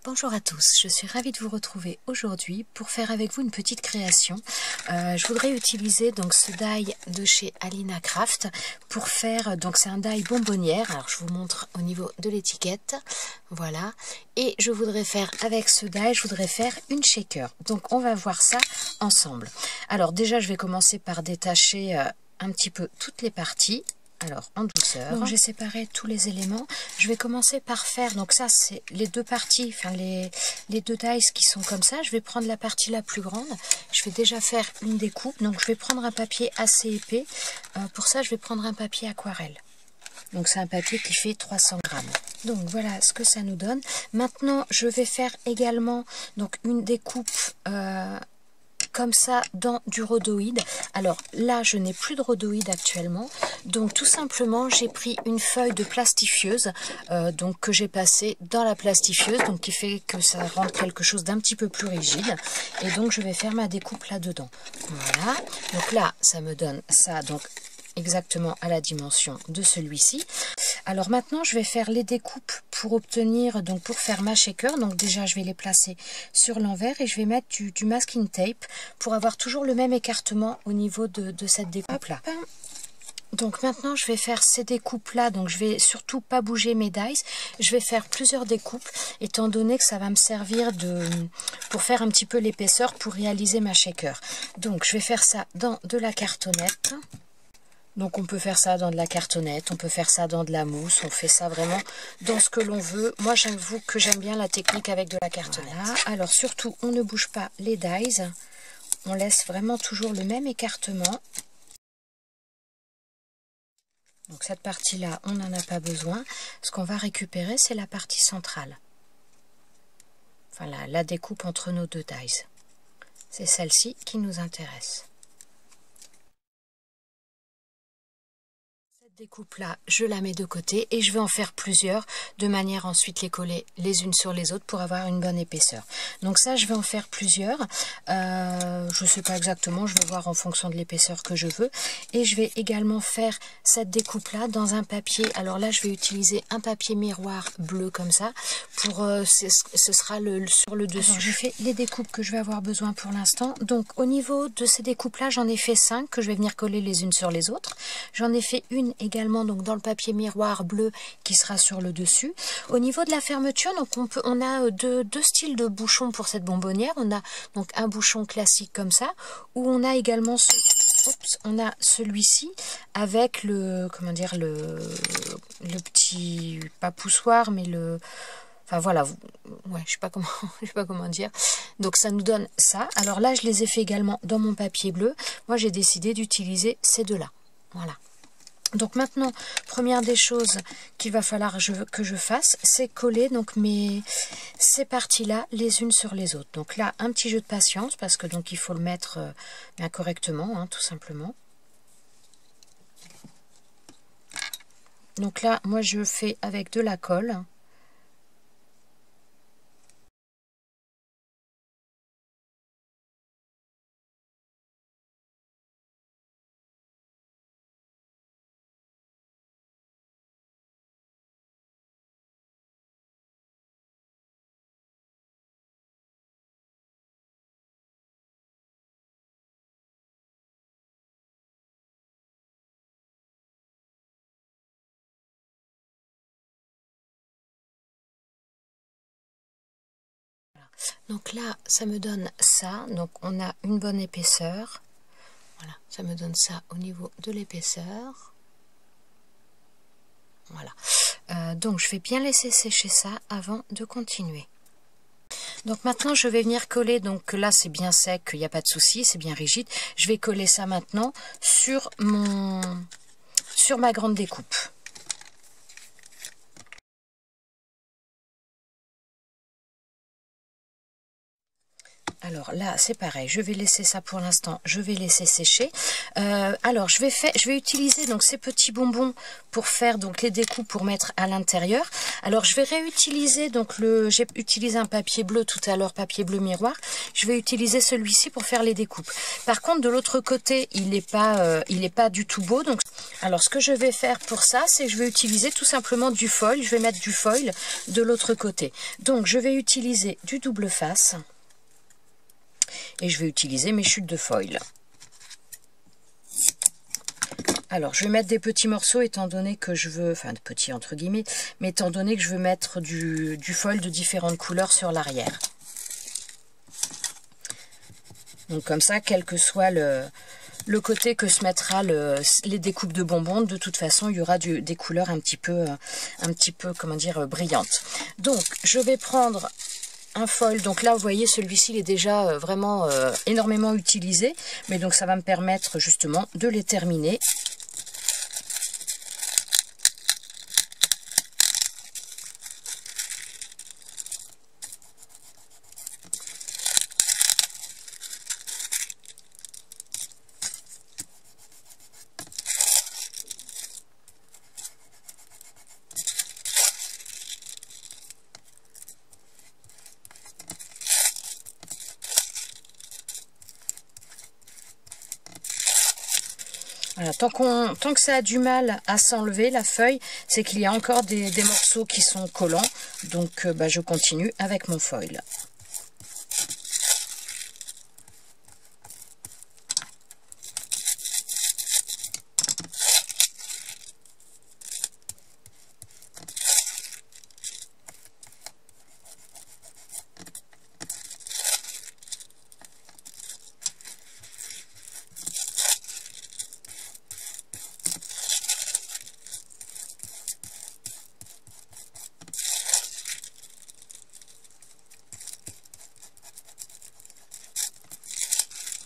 Bonjour à tous, je suis ravie de vous retrouver aujourd'hui pour faire avec vous une petite création. Je voudrais utiliser donc ce die de chez Alina Craft pour faire, donc c'est un die bonbonnière, alors je vous montre au niveau de l'étiquette, voilà, et je voudrais faire avec ce die, je voudrais faire une shaker. Donc on va voir ça ensemble. Alors déjà je vais commencer par détacher un petit peu toutes les parties. Alors en douceur, donc j'ai séparé tous les éléments. Je vais commencer par faire, donc ça c'est les deux parties, enfin les deux dies qui sont comme ça. Je vais prendre la partie la plus grande. Je vais déjà faire une découpe, donc je vais prendre un papier assez épais. Pour ça je vais prendre un papier aquarelle. Donc c'est un papier qui fait 300 grammes. Donc voilà ce que ça nous donne. Maintenant je vais faire également donc une découpe comme ça dans du rhodoïde. Alors là je n'ai plus de rhodoïde actuellement, donc tout simplement j'ai pris une feuille de plastifieuse donc que j'ai passée dans la plastifieuse, donc qui fait que ça rend quelque chose d'un petit peu plus rigide, et donc je vais faire ma découpe là dedans. Voilà, donc là ça me donne ça, donc exactement à la dimension de celui-ci. Alors maintenant je vais faire les découpes pour obtenir, donc pour faire ma shaker. Donc déjà je vais les placer sur l'envers et je vais mettre du masking tape pour avoir toujours le même écartement au niveau de cette découpe là. Donc maintenant je vais faire ces découpes là, donc je vais surtout pas bouger mes dies, je vais faire plusieurs découpes étant donné que ça va me servir pour faire un petit peu l'épaisseur pour réaliser ma shaker. Donc je vais faire ça dans de la cartonnette. Donc on peut faire ça dans de la cartonnette, on peut faire ça dans de la mousse, on fait ça vraiment dans ce que l'on veut. Moi j'avoue que j'aime bien la technique avec de la cartonnette. Voilà. Alors surtout on ne bouge pas les dies, on laisse vraiment toujours le même écartement. Donc cette partie là on n'en a pas besoin. Ce qu'on va récupérer c'est la partie centrale. Voilà, la découpe entre nos deux dies. C'est celle-ci qui nous intéresse. Découpe là, je la mets de côté et je vais en faire plusieurs de manière à ensuite les coller les unes sur les autres pour avoir une bonne épaisseur. Donc ça je vais en faire plusieurs, je sais pas exactement, je vais voir en fonction de l'épaisseur que je veux, et je vais également faire cette découpe là dans un papier. Alors là je vais utiliser un papier miroir bleu comme ça pour ce sera sur le dessus. Alors, je fais les découpes que je vais avoir besoin pour l'instant. Donc au niveau de ces découpes là j'en ai fait 5 que je vais venir coller les unes sur les autres. J'en ai fait une également donc dans le papier miroir bleu qui sera sur le dessus. Au niveau de la fermeture, donc on a deux styles de bouchons pour cette bonbonnière. On a donc un bouchon classique comme ça, où on a également on a celui-ci avec le, comment dire, le petit, pas poussoir, mais le, enfin voilà, ouais, je sais pas comment dire. Donc ça nous donne ça. Alors là je les ai fait également dans mon papier bleu. Moi j'ai décidé d'utiliser ces deux-là. Voilà. Donc maintenant, première des choses qu'il va falloir que je fasse, c'est coller donc ces parties-là les unes sur les autres. Donc là, un petit jeu de patience parce que donc il faut le mettre bien correctement, hein, tout simplement. Donc là, moi je fais avec de la colle. Donc là, ça me donne ça. Donc on a une bonne épaisseur. Voilà, ça me donne ça au niveau de l'épaisseur. Voilà. Donc je vais bien laisser sécher ça avant de continuer. Donc maintenant je vais venir coller, donc là c'est bien sec, il n'y a pas de souci, c'est bien rigide. Je vais coller ça maintenant sur ma grande découpe. Alors là, c'est pareil, je vais laisser ça pour l'instant, je vais laisser sécher. Alors, je vais utiliser donc ces petits bonbons pour faire donc les découpes pour mettre à l'intérieur. Alors, je vais réutiliser donc j'ai utilisé un papier bleu tout à l'heure, papier bleu miroir. Je vais utiliser celui-ci pour faire les découpes. Par contre, de l'autre côté, il n'est pas du tout beau. Donc, alors, ce que je vais faire pour ça, c'est que je vais utiliser tout simplement du foil. Je vais mettre du foil de l'autre côté. Donc, je vais utiliser du double face. Et je vais utiliser mes chutes de foil. Alors, je vais mettre des petits morceaux étant donné que je veux, enfin de petits entre guillemets, mais étant donné que je veux mettre du foil de différentes couleurs sur l'arrière. Donc comme ça, quel que soit le côté que se mettra les découpes de bonbons, de toute façon, il y aura des couleurs un petit peu, comment dire, brillantes. Donc, je vais prendre un foil, donc là vous voyez celui-ci il est déjà vraiment énormément utilisé, mais donc ça va me permettre justement de les terminer. Voilà, tant que ça a du mal à s'enlever la feuille, c'est qu'il y a encore des morceaux qui sont collants. Donc je continue avec mon foil.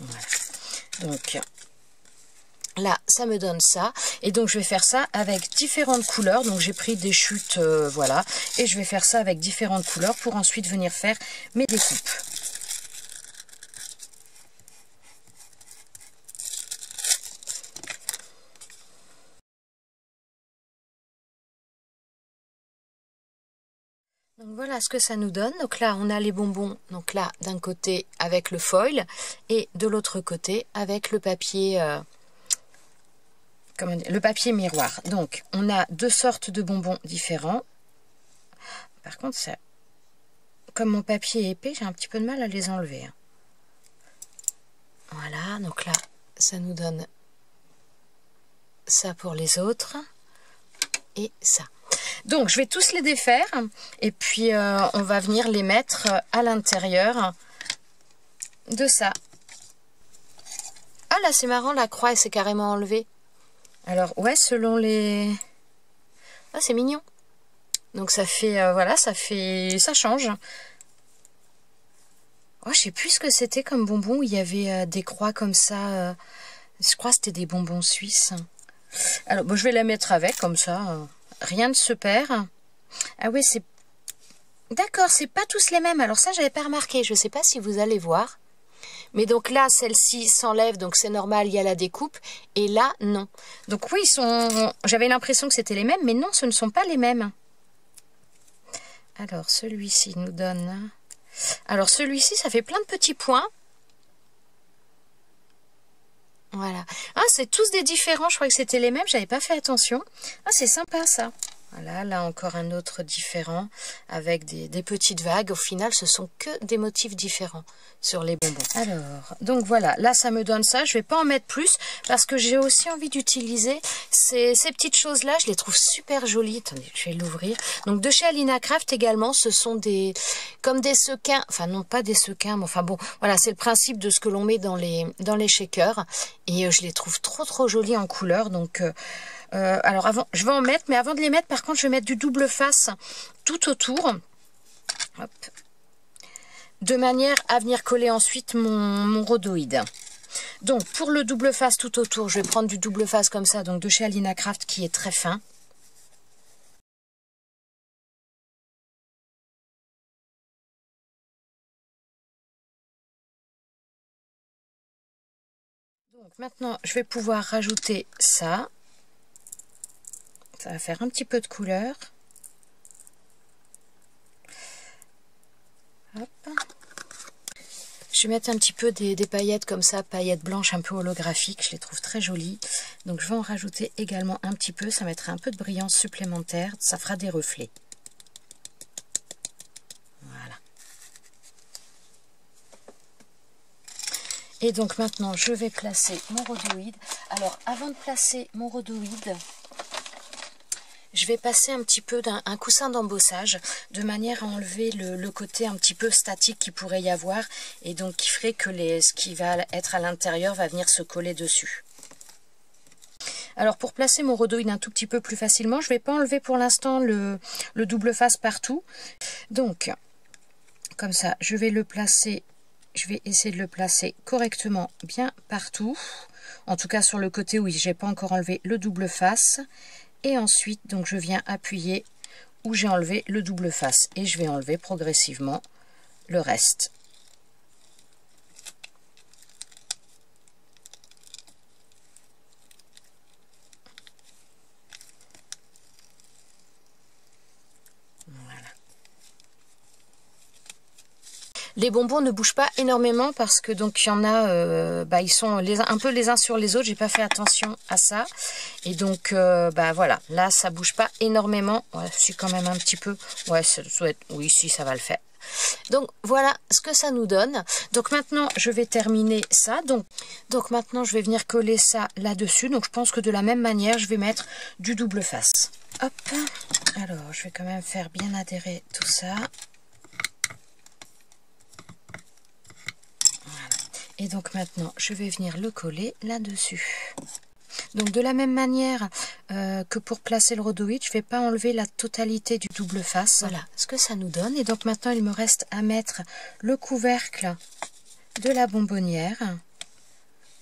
Voilà. Donc là, ça me donne ça. Et donc, je vais faire ça avec différentes couleurs. Donc, j'ai pris des chutes, voilà. Et je vais faire ça avec différentes couleurs pour ensuite venir faire mes découpes. Donc voilà ce que ça nous donne. Donc là, on a les bonbons. Donc là, d'un côté avec le foil et de l'autre côté avec le papier, comment dire, le papier miroir. Donc, on a deux sortes de bonbons différents. Par contre, ça, comme mon papier est épais, j'ai un petit peu de mal à les enlever. Hein. Voilà. Donc là, ça nous donne ça pour les autres et ça. Donc, je vais tous les défaire et puis on va venir les mettre à l'intérieur de ça. Ah là, c'est marrant, la croix, elle s'est carrément enlevée. Alors, ouais, selon les... Ah, c'est mignon. Donc, ça fait, voilà, ça change. Oh, je sais plus ce que c'était comme bonbon où il y avait des croix comme ça. Je crois que c'était des bonbons suisses. Alors, bon, je vais la mettre avec, comme ça. Rien ne se perd. Ah oui, c'est... D'accord, c'est pas tous les mêmes. Alors ça, j'avais pas remarqué. Je sais pas si vous allez voir. Mais donc là, celle-ci s'enlève, donc c'est normal, il y a la découpe. Et là, non. Donc oui, j'avais l'impression que c'était les mêmes, mais non, ce ne sont pas les mêmes. Alors, celui-ci nous donne... Alors, celui-ci, ça fait plein de petits points. Voilà. Ah, c'est tous des différents. Je croyais que c'était les mêmes. J'avais pas fait attention. Ah, c'est sympa, ça. Voilà, là encore un autre différent avec des petites vagues. Au final, ce sont que des motifs différents sur les bonbons. Alors, donc voilà, là ça me donne ça. Je vais pas en mettre plus parce que j'ai aussi envie d'utiliser ces petites choses-là. Je les trouve super jolies. Attendez, je vais l'ouvrir. Donc de chez Alina Craft également, ce sont comme des sequins. Enfin non, pas des sequins, mais enfin bon, voilà, c'est le principe de ce que l'on met dans les shakers. Et je les trouve trop jolies en couleur. Donc alors avant, je vais en mettre, mais avant de les mettre, par contre, je vais mettre du double face tout autour. Hop. De manière à venir coller ensuite mon rhodoïde. Donc, pour le double face tout autour, je vais prendre du double face comme ça, donc de chez Alina Craft, qui est très fin. Donc maintenant, je vais pouvoir rajouter ça. Ça va faire un petit peu de couleur. Hop. Je vais mettre un petit peu des paillettes comme ça, paillettes blanches un peu holographiques, je les trouve très jolies. Donc je vais en rajouter également un petit peu, ça mettra un peu de brillance supplémentaire, ça fera des reflets. Voilà. Et donc maintenant je vais placer mon rhodoïde. Alors avant de placer mon rhodoïde, je vais passer un petit peu d'un coussin d'embossage de manière à enlever le côté un petit peu statique qu'il pourrait y avoir et donc qui ferait que ce qui va être à l'intérieur va venir se coller dessus. Alors pour placer mon rhodoïde un tout petit peu plus facilement, je ne vais pas enlever pour l'instant le double face partout. Donc comme ça, je vais le placer, je vais essayer de le placer correctement bien partout. En tout cas sur le côté où j'ai pas encore enlevé le double face. Et ensuite, donc je viens appuyer où j'ai enlevé le double face. Et je vais enlever progressivement le reste. Voilà. Les bonbons ne bougent pas énormément parce que donc il y en a, ils sont un peu les uns sur les autres. J'ai pas fait attention à ça et donc voilà, là ça bouge pas énormément. Ouais, si quand même un petit peu. Ouais, ça doit être... oui, si ça va le faire. Donc voilà ce que ça nous donne. Donc maintenant je vais terminer ça. Donc maintenant je vais venir coller ça là-dessus. Donc je pense que de la même manière je vais mettre du double face. Hop. Alors je vais quand même faire bien adhérer tout ça. Et donc maintenant, je vais venir le coller là-dessus. Donc de la même manière que pour placer le rhodoïde, je ne vais pas enlever la totalité du double face. Voilà ce que ça nous donne. Et donc maintenant, il me reste à mettre le couvercle de la bonbonnière.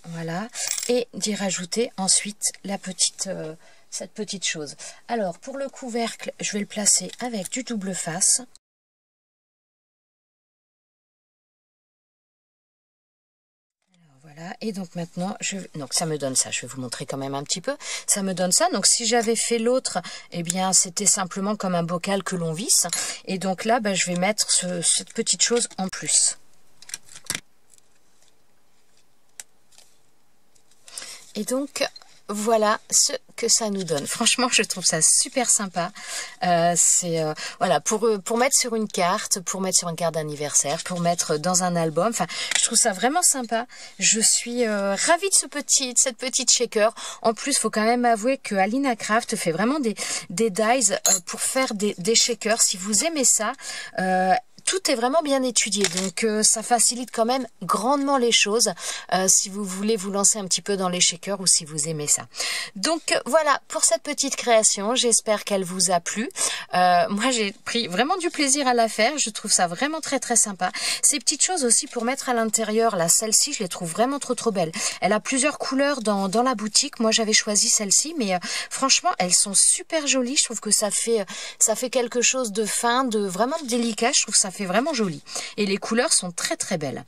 Voilà. Et d'y rajouter ensuite cette petite chose. Alors pour le couvercle, je vais le placer avec du double face. Voilà, et donc maintenant, donc ça me donne ça, je vais vous montrer quand même un petit peu, ça me donne ça, donc si j'avais fait l'autre, eh bien c'était simplement comme un bocal que l'on visse, et donc là, je vais mettre cette petite chose en plus. Et donc, voilà ce que ça nous donne. Franchement, je trouve ça super sympa. Voilà, pour mettre sur une carte, d'anniversaire, pour mettre dans un album. Enfin, je trouve ça vraiment sympa. Je suis ravie de cette petite shaker. En plus, faut quand même avouer que Alina Craft fait vraiment des dies pour faire des shakers. Si vous aimez ça, tout est vraiment bien étudié, donc ça facilite quand même grandement les choses si vous voulez vous lancer un petit peu dans les shakers ou si vous aimez ça. Donc voilà pour cette petite création, j'espère qu'elle vous a plu. Moi j'ai pris vraiment du plaisir à la faire, je trouve ça vraiment très très sympa. Ces petites choses aussi pour mettre à l'intérieur, là celle-ci je les trouve vraiment trop belles. Elle a plusieurs couleurs dans la boutique, moi j'avais choisi celle-ci, mais franchement elles sont super jolies, je trouve que ça fait quelque chose de fin, de vraiment délicat, je trouve que ça fait vraiment joli. Et les couleurs sont très très belles.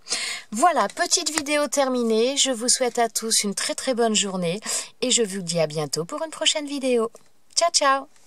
Voilà, petite vidéo terminée. Je vous souhaite à tous une très très bonne journée et je vous dis à bientôt pour une prochaine vidéo. Ciao ciao!